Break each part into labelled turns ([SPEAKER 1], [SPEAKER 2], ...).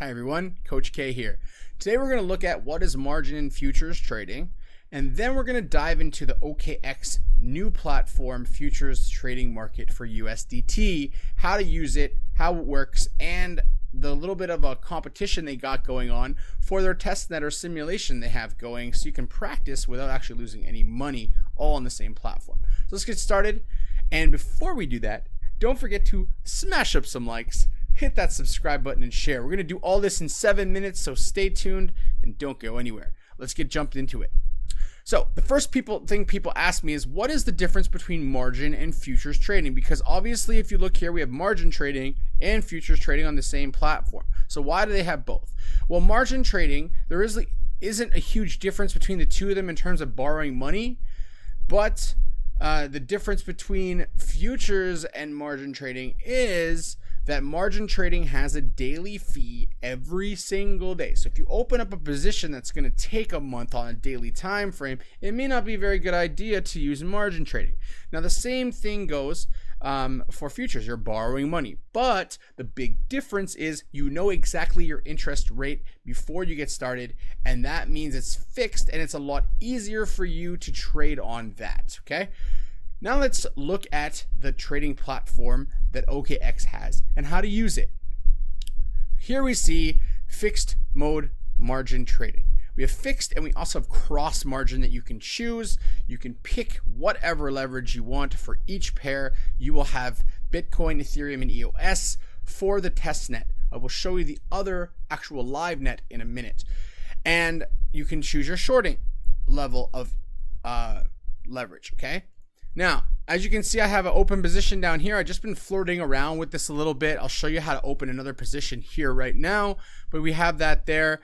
[SPEAKER 1] Hi everyone, Coach K here. Today we're going to look at what is margin in futures trading, and then we're going to dive into the OKEX new platform futures trading market for USDT, how to use it, how it works, and the little bit of a competition they got going on for their testnet or simulation they have going, so you can practice without actually losing any money, all on the same platform. So let's get started. And before we do that, don't forget to smash up some likes, hit that subscribe button, and share. We're going to do all this in 7 minutes, so stay tuned and don't go anywhere. Let's get jumped into it. So the first thing people ask me is, what is the difference between margin and futures trading? Because obviously, if you look here, we have margin trading and futures trading on the same platform. So why do they have both? Well, margin trading, there isn't a huge difference between the two of them in terms of borrowing money, but the difference between futures and margin trading is that margin trading has a daily fee every single day. So if you open up a position that's going to take a month on a daily time frame, it may not be a very good idea to use margin trading. Now the same thing goes for futures. You're borrowing money, but the big difference is you know exactly your interest rate before you get started, and that means it's fixed and it's a lot easier for you to trade on that. Okay, now let's look at the trading platform that OKEX has and how to use it. Here we see fixed mode margin trading. We have fixed, and we also have cross margin that you can choose. You can pick whatever leverage you want for each pair. You will have Bitcoin, Ethereum, and EOS for the testnet. I will show you the other actual live net in a minute. And you can choose your shorting level of leverage, okay? Now, as you can see, I have an open position down here. I've just been flirting around with this a little bit. I'll show you how to open another position here right now, but we have that there.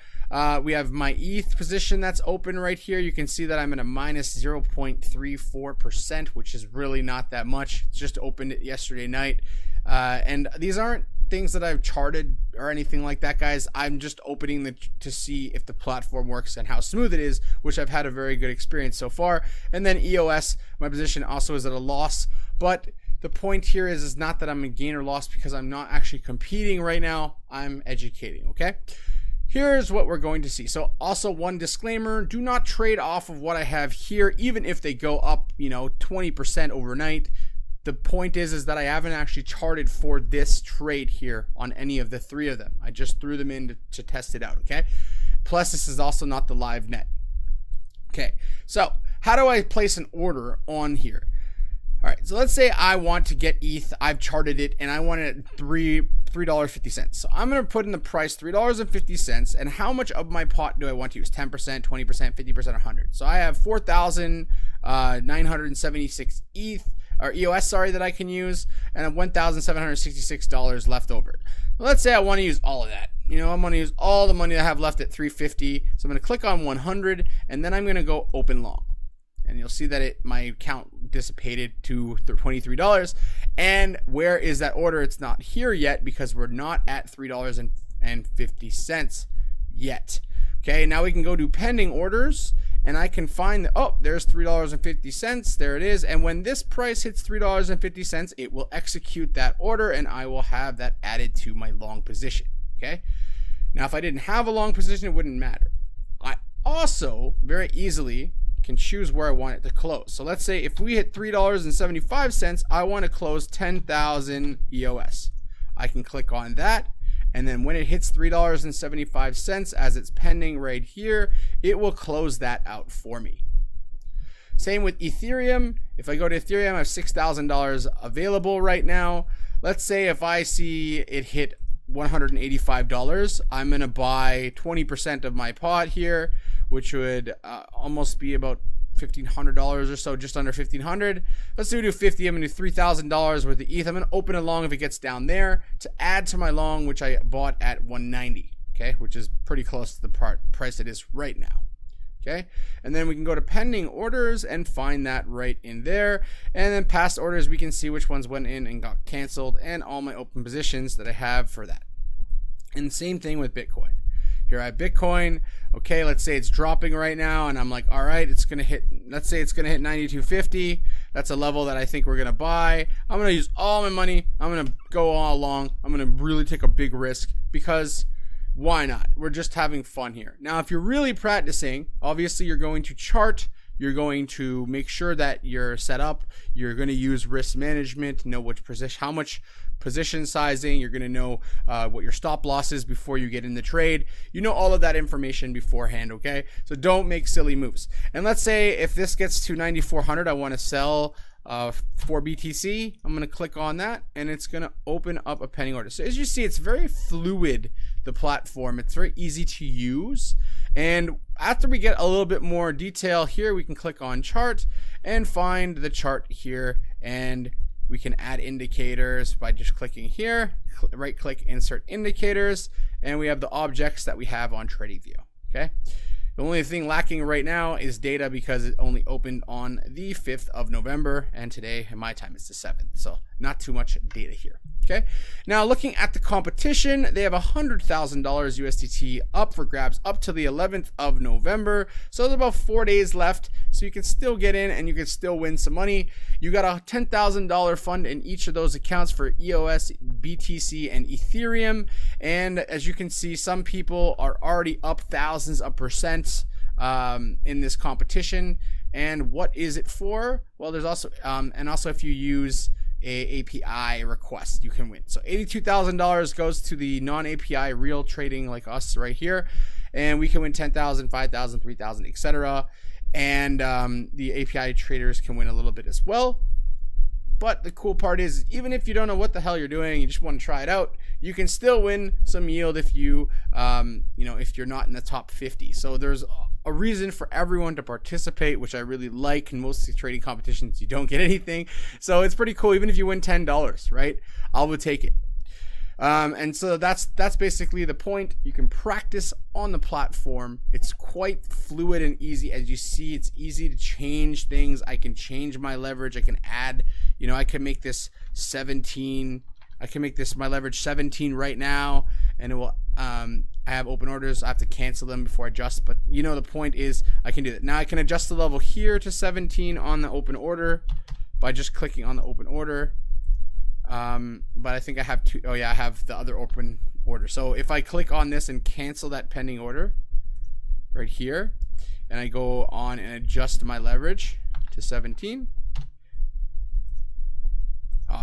[SPEAKER 1] We have my ETH position that's open right here. You can see that I'm at a minus 0.34%, which is really not that much. It's just opened it yesterday night. And these aren't things that I've charted or anything like that, guys. I'm just opening to see if the platform works and how smooth it is, which I've had a very good experience so far. And then EOS, my position also is at a loss, but the point here is not that I'm in gain or loss, because I'm not actually competing right now. I'm educating, okay? Here's what we're going to see. So also one disclaimer, do not trade off of what I have here, even if they go up, 20% overnight. The point is that I haven't actually charted for this trade here on any of the three of them. I just threw them in to test it out, okay? Plus, this is also not the live net. Okay, so how do I place an order on here? All right, so let's say I want to get ETH. I've charted it, and I want it at $3.50. So I'm going to put in the price $3.50, and how much of my pot do I want to use? 10%, 20%, 50%, 100. So I have 4,976 ETH. Or EOS, that I can use, and $1,766 left over. Let's say I want to use all of that. I'm going to use all the money I have left at $3.50. So I'm going to click on 100, and then I'm going to go open long. And you'll see that my account dissipated to $23. And where is that order? It's not here yet because we're not at $3.50 yet. Okay, now we can go to pending orders, and I can find that, oh, there's $3.50. There it is. And when this price hits $3.50, it will execute that order, and I will have that added to my long position. Okay. Now, if I didn't have a long position, it wouldn't matter. I also very easily can choose where I want it to close. So let's say if we hit $3.75, I want to close 10,000 EOS. I can click on that. And then when it hits $3.75, as it's pending right here, it will close that out for me. Same with Ethereum. If I go to Ethereum, I have $6,000 available right now. Let's say if I see it hit $185, I'm going to buy 20% of my pot here, which would almost be about $1,500 or so, just under $1,500. Let's do 50. I'm gonna do $3,000 worth of ETH. I'm gonna open a long if it gets down there to add to my long, which I bought at 190. Okay, which is pretty close to the price it is right now. Okay, and then we can go to pending orders and find that right in there. And then past orders, we can see which ones went in and got canceled, and all my open positions that I have for that. And same thing with Bitcoin. Here I have Bitcoin. Okay, let's say it's dropping right now, and I'm like, all right, it's gonna hit. Let's say it's gonna hit 92.50. That's a level that I think we're gonna buy. I'm gonna use all my money. I'm gonna go all along. I'm gonna really take a big risk because why not? We're just having fun here. Now, if you're really practicing, obviously you're going to chart. You're going to make sure that you're set up. You're going to use risk management, know which position, how much position sizing. You're going to know what your stop loss is before you get in the trade. You know all of that information beforehand, okay? So don't make silly moves. And let's say if this gets to 9,400, I want to sell for BTC. I'm going to click on that and it's going to open up a pending order. So as you see, it's very fluid, the platform. It's very easy to use. And after we get a little bit more detail here, we can click on chart and find the chart here, and we can add indicators by just clicking here, right click, insert indicators, and we have the objects that we have on TradingView. Okay. The only thing lacking right now is data because it only opened on the 5th of November, and today in my time it's the 7th, so not too much data here. Okay, now looking at the competition, they have $100,000 USDT up for grabs up to the 11th of November, so there's about 4 days left, so you can still get in and you can still win some money. You got a $10,000 fund in each of those accounts for EOS, BTC, and Ethereum, and as you can see, some people are already up thousands of percent in this competition. And what is it for? Well, there's also and also if you use a API request, you can win. So $82,000 goes to the non-API real trading like us right here, and we can win 10,000, 5,000, 3,000, etc. And the API traders can win a little bit as well. But the cool part is, even if you don't know what the hell you're doing, you just want to try it out, you can still win some yield if you, if you're not in the top 50. So there's a reason for everyone to participate, which I really like. In most of the trading competitions, you don't get anything. So it's pretty cool. Even if you win $10, right? I would take it. And so that's basically the point. You can practice on the platform. It's quite fluid and easy. As you see, it's easy to change things. I can change my leverage. I can add, I can make this 17. I can make this my leverage 17 right now, and it will I have open orders. I have to cancel them before I adjust, but the point is I can do that. Now I can adjust the level here to 17 on the open order by just clicking on the open order. But I think I have two. Oh yeah, I have the other open order. So if I click on this and cancel that pending order right here, and I go on and adjust my leverage to 17,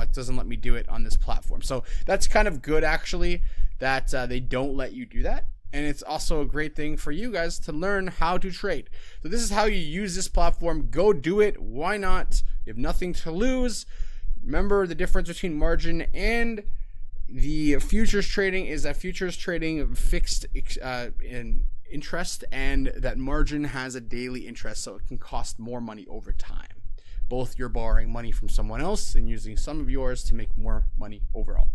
[SPEAKER 1] it doesn't let me do it on this platform. So that's kind of good, actually, that they don't let you do that. And it's also a great thing for you guys to learn how to trade. So this is how you use this platform. Go do it. Why not? You have nothing to lose. Remember, the difference between margin and the futures trading is that futures trading fixed in interest, and that margin has a daily interest, so it can cost more money over time. Both you're borrowing money from someone else and using some of yours to make more money overall.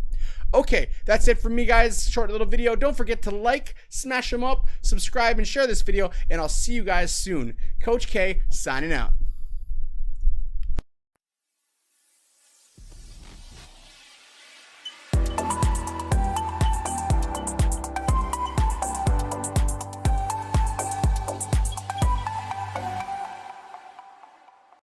[SPEAKER 1] Okay, that's it from me, guys. Short little video. Don't forget to like, smash them up, subscribe, and share this video, and I'll see you guys soon. Coach K signing out.